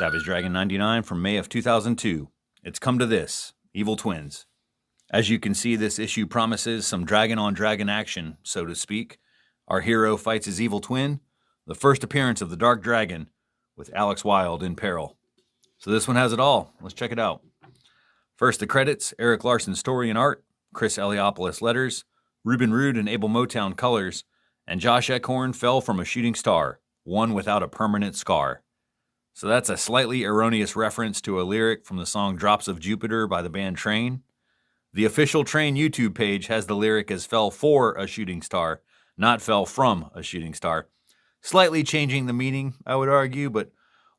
Savage Dragon 99 from May of 2002. It's come to this, Evil Twins. As you can see, this issue promises some dragon-on-dragon action, so to speak. Our hero fights his evil twin, the first appearance of the Dark Dragon, with Alex Wilde in peril. So this one has it all. Let's check it out. First, the credits: Erik Larsen story and art, Chris Eliopoulos letters, Ruben Rude and Abel Motown colors, and Josh Eckhorn fell from a shooting star, one without a permanent scar. So that's a slightly erroneous reference to a lyric from the song Drops of Jupiter by the band Train. The official Train YouTube page has the lyric as fell for a shooting star, not fell from a shooting star. Slightly changing the meaning, I would argue, but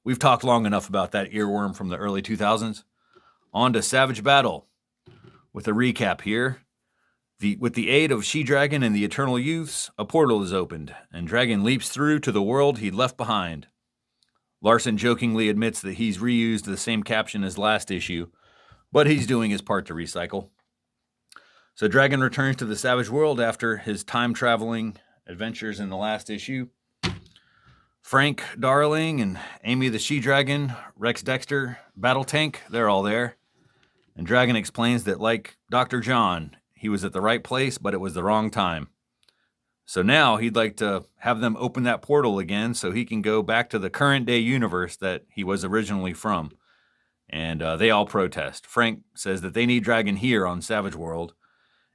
we've talked long enough about that earworm from the early 2000s. On to Savage Battle. With a recap here. With the aid of She-Dragon and the Eternal Youths, a portal is opened, and Dragon leaps through to the world he'd left behind. Larsen jokingly admits that he's reused the same caption as last issue, but he's doing his part to recycle. So Dragon returns to the Savage World after his time-traveling adventures in the last issue. Frank Darling and Amy the She-Dragon, Rex Dexter, Battle Tank, they're all there. And Dragon explains that, like Dr. John, he was at the right place, but it was the wrong time. So now he'd like to have them open that portal again so he can go back to the current day universe that he was originally from. And they all protest. Frank says that they need Dragon here on Savage World.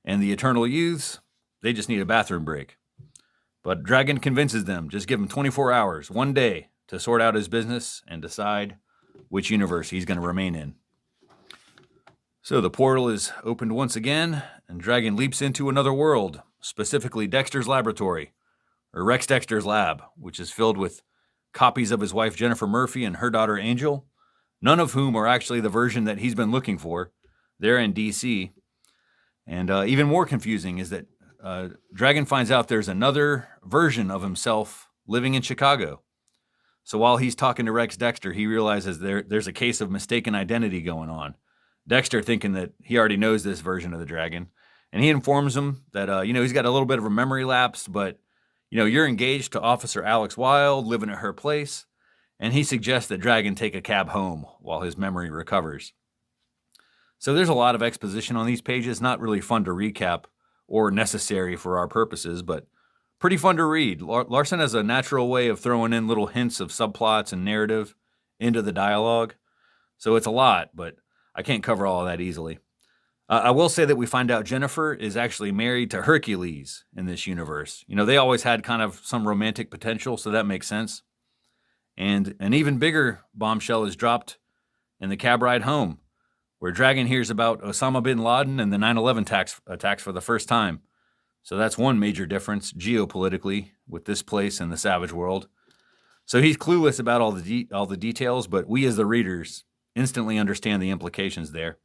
And the Eternal Youths, they just need a bathroom break. But Dragon convinces them, just give him 24 hours, one day, to sort out his business and decide which universe he's going to remain in. So the portal is opened once again, and Dragon leaps into another world, specifically Dexter's laboratory, or Rex Dexter's lab, which is filled with copies of his wife Jennifer Murphy and her daughter Angel, none of whom are actually the version that he's been looking for. They're in DC. And even more confusing is that Dragon finds out there's another version of himself living in Chicago. So while he's talking to Rex Dexter, he realizes there's a case of mistaken identity going on. Dexter thinking that he already knows this version of the Dragon. And he informs him that, he's got a little bit of a memory lapse, but, you're engaged to Officer Alex Wilde, living at her place. And he suggests that Dragon take a cab home while his memory recovers. So there's a lot of exposition on these pages, not really fun to recap or necessary for our purposes, but pretty fun to read. Larsen has a natural way of throwing in little hints of subplots and narrative into the dialogue. So it's a lot, but I can't cover all of that easily. I will say that we find out Jennifer is actually married to Hercules in this universe. They always had kind of some romantic potential, so that makes sense. And an even bigger bombshell is dropped in the cab ride home, where Dragon hears about Osama bin Laden and the 9/11 attacks for the first time. So that's one major difference geopolitically with this place and the Savage World. So he's clueless about all the details, but we as the readers instantly understand the implications there.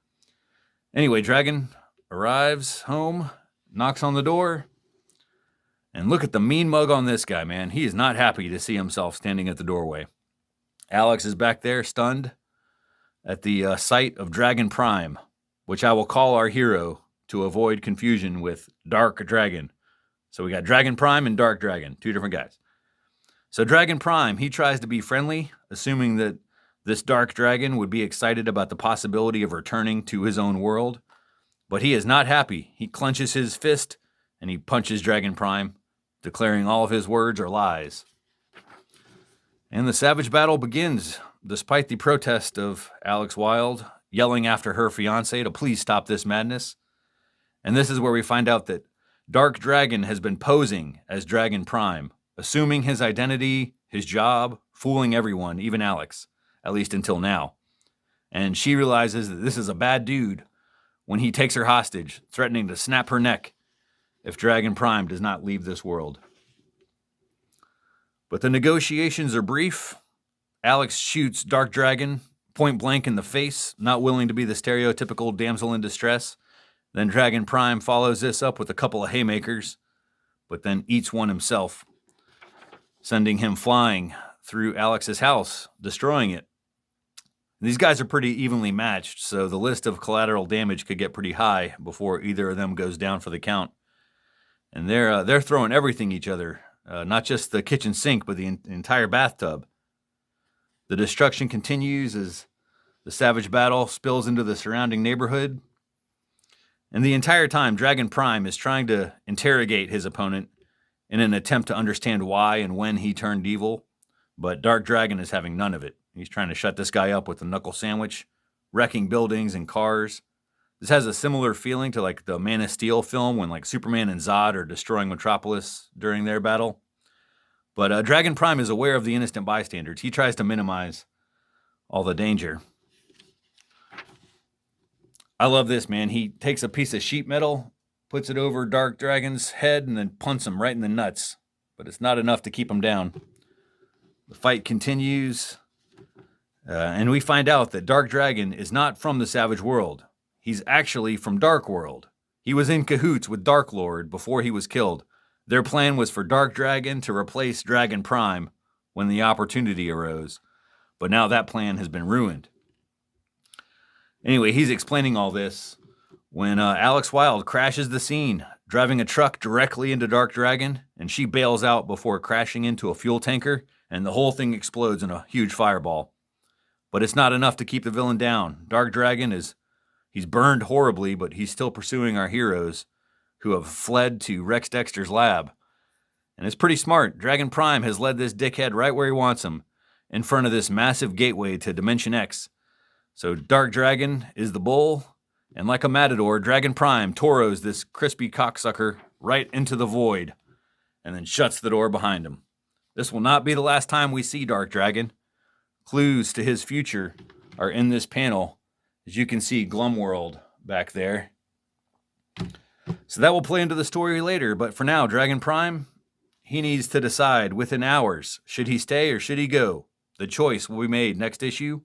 Anyway, Dragon arrives home, knocks on the door, and look at the mean mug on this guy, man. He is not happy to see himself standing at the doorway. Alex is back there, stunned, at the sight of Dragon Prime, which I will call our hero to avoid confusion with Dark Dragon. So we got Dragon Prime and Dark Dragon, two different guys. So Dragon Prime, he tries to be friendly, assuming that this Dark Dragon would be excited about the possibility of returning to his own world. But he is not happy. He clenches his fist and he punches Dragon Prime, declaring all of his words are lies. And the savage battle begins, despite the protest of Alex Wilde yelling after her fiancé to please stop this madness. And this is where we find out that Dark Dragon has been posing as Dragon Prime, assuming his identity, his job, fooling everyone, even Alex, at least until now. And she realizes that this is a bad dude when he takes her hostage, threatening to snap her neck if Dragon Prime does not leave this world. But the negotiations are brief. Alex shoots Dark Dragon point blank in the face, not willing to be the stereotypical damsel in distress. Then Dragon Prime follows this up with a couple of haymakers, but then eats one himself, sending him flying through Alex's house, destroying it. These guys are pretty evenly matched, so the list of collateral damage could get pretty high before either of them goes down for the count. And they're throwing everything at each other, not just the kitchen sink, but the entire bathtub. The destruction continues as the savage battle spills into the surrounding neighborhood. And the entire time, Dragon Prime is trying to interrogate his opponent in an attempt to understand why and when he turned evil. But Dark Dragon is having none of it. He's trying to shut this guy up with a knuckle sandwich, wrecking buildings and cars. This has a similar feeling to like the Man of Steel film when like Superman and Zod are destroying Metropolis during their battle. But Dragon Prime is aware of the innocent bystanders. He tries to minimize all the danger. I love this, man. He takes a piece of sheet metal, puts it over Dark Dragon's head, and then punts him right in the nuts. But it's not enough to keep him down. The fight continues, and we find out that Dark Dragon is not from the Savage World. He's actually from Dark World. He was in cahoots with Dark Lord before he was killed. Their plan was for Dark Dragon to replace Dragon Prime when the opportunity arose. But now that plan has been ruined. Anyway, he's explaining all this when Alex Wilde crashes the scene, driving a truck directly into Dark Dragon, and she bails out before crashing into a fuel tanker, and the whole thing explodes in a huge fireball. But it's not enough to keep the villain down. Dark Dragon he's burned horribly, but he's still pursuing our heroes who have fled to Rex Dexter's lab. And it's pretty smart. Dragon Prime has led this dickhead right where he wants him, in front of this massive gateway to Dimension X. So Dark Dragon is the bull, and like a matador, Dragon Prime toros this crispy cocksucker right into the void, and then shuts the door behind him. This will not be the last time we see Dark Dragon. Clues to his future are in this panel. As you can see, Glumworld back there. So that will play into the story later, but for now, Dragon Prime, he needs to decide within hours, should he stay or should he go? The choice will be made next issue.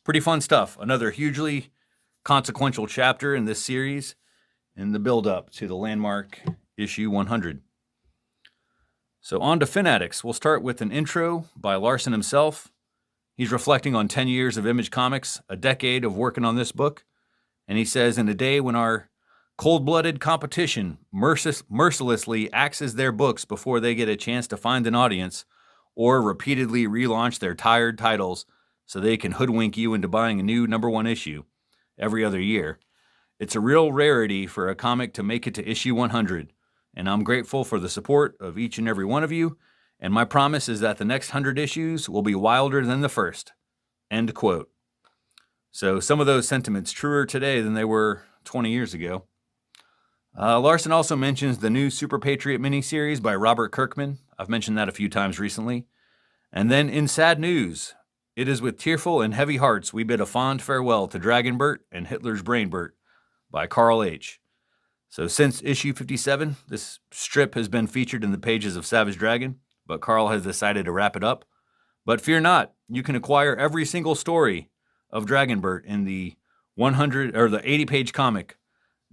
Pretty fun stuff. Another hugely consequential chapter in this series in the build-up to the landmark issue 100. So on to Fanatics. We'll start with an intro by Larsen himself. He's reflecting on 10 years of Image Comics, a decade of working on this book. And he says, in a day when our cold-blooded competition mercilessly axes their books before they get a chance to find an audience, or repeatedly relaunch their tired titles so they can hoodwink you into buying a new #1 issue every other year, it's a real rarity for a comic to make it to issue 100, and I'm grateful for the support of each and every one of you, and my promise is that the next 100 issues will be wilder than the first. End quote. So some of those sentiments truer today than they were 20 years ago. Larsen also mentions the new Super Patriot miniseries by Robert Kirkman. I've mentioned that a few times recently. And then in sad news, it is with tearful and heavy hearts we bid a fond farewell to Dragonbert and Hitler's Brainbert by Carl H. So since issue 57, this strip has been featured in the pages of Savage Dragon, but Carl has decided to wrap it up. But fear not, you can acquire every single story of Dragonbert in the 80-page comic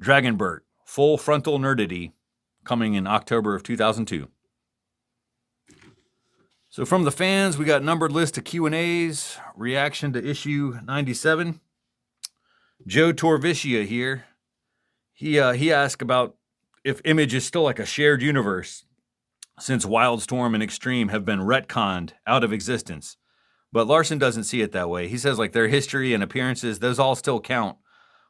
Dragonbert, Full Frontal Nerdity, coming in October of 2002. So from the fans, we got numbered list of Q&As, reaction to issue 97. Joe Torvicia here. He asked about if Image is still like a shared universe, since Wildstorm and Extreme have been retconned out of existence. But Larsen doesn't see it that way. He says like their history and appearances, those all still count,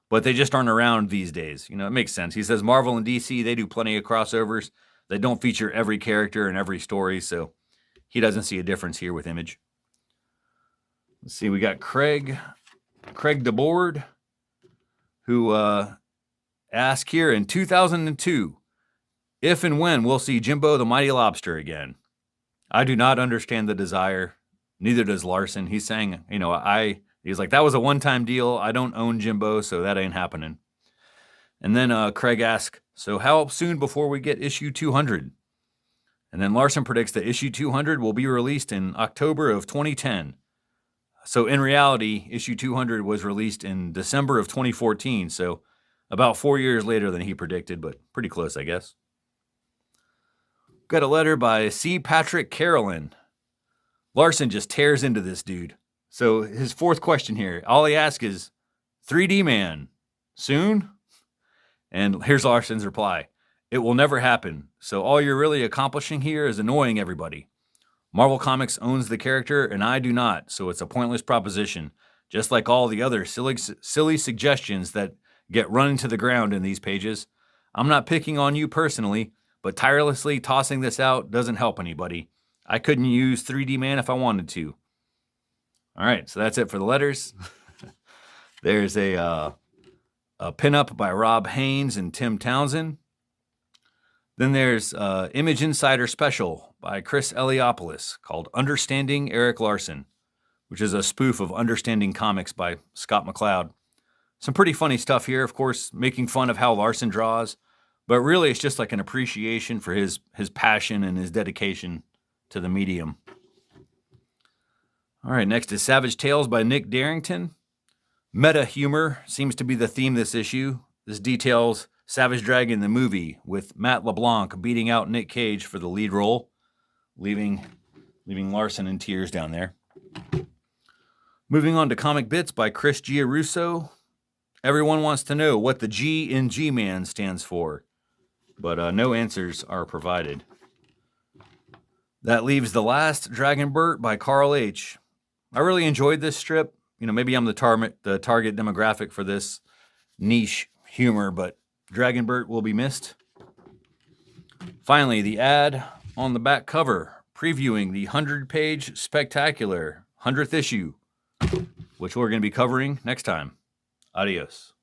but they just aren't around these days. You know, it makes sense. He says Marvel and DC, they do plenty of crossovers. They don't feature every character in every story, so he doesn't see a difference here with Image. Let's see, we got Craig DeBoard, who asked here in 2002, if and when we'll see Jimbo the Mighty Lobster again. I do not understand the desire. Neither does Larsen. He's saying, he's like, that was a one-time deal. I don't own Jimbo, so that ain't happening. And then Craig asked, so how soon before we get issue 200? And then Larsen predicts that issue 200 will be released in October of 2010. So in reality, issue 200 was released in December of 2014, so about 4 years later than he predicted, but pretty close, I guess. Got a letter by C. Patrick Carolyn. Larsen just tears into this dude. So his fourth question here, all he asks is, 3D Man, soon? And here's Larsen's reply. It will never happen, so all you're really accomplishing here is annoying everybody. Marvel Comics owns the character, and I do not, so it's a pointless proposition, just like all the other silly suggestions that get run into the ground in these pages. I'm not picking on you personally, but tirelessly tossing this out doesn't help anybody. I couldn't use 3D Man if I wanted to. All right, so that's it for the letters. There's a pinup by Rob Haynes and Tim Townsend. Then there's Image Insider Special by Chris Eliopoulos called Understanding Eric Larson, which is a spoof of Understanding Comics by Scott McCloud. Some pretty funny stuff here, of course, making fun of how Larson draws, but really it's just like an appreciation for his passion and his dedication to the medium. All right, next is Savage Tales by Nick Darrington. Meta humor seems to be the theme this issue. This details Savage Dragon the movie with Matt LeBlanc beating out Nick Cage for the lead role, leaving Larson in tears down there. Moving on to Comic Bits by Chris Giarrusso. Everyone wants to know what the G in G-Man stands for, but no answers are provided. That leaves The Last Dragonbert by Carl H. I really enjoyed this strip. You know, maybe I'm the target demographic for this niche humor, but Dragonbert will be missed. Finally, the ad on the back cover previewing the 100-page spectacular 100th issue, which we're going to be covering next time. Adios.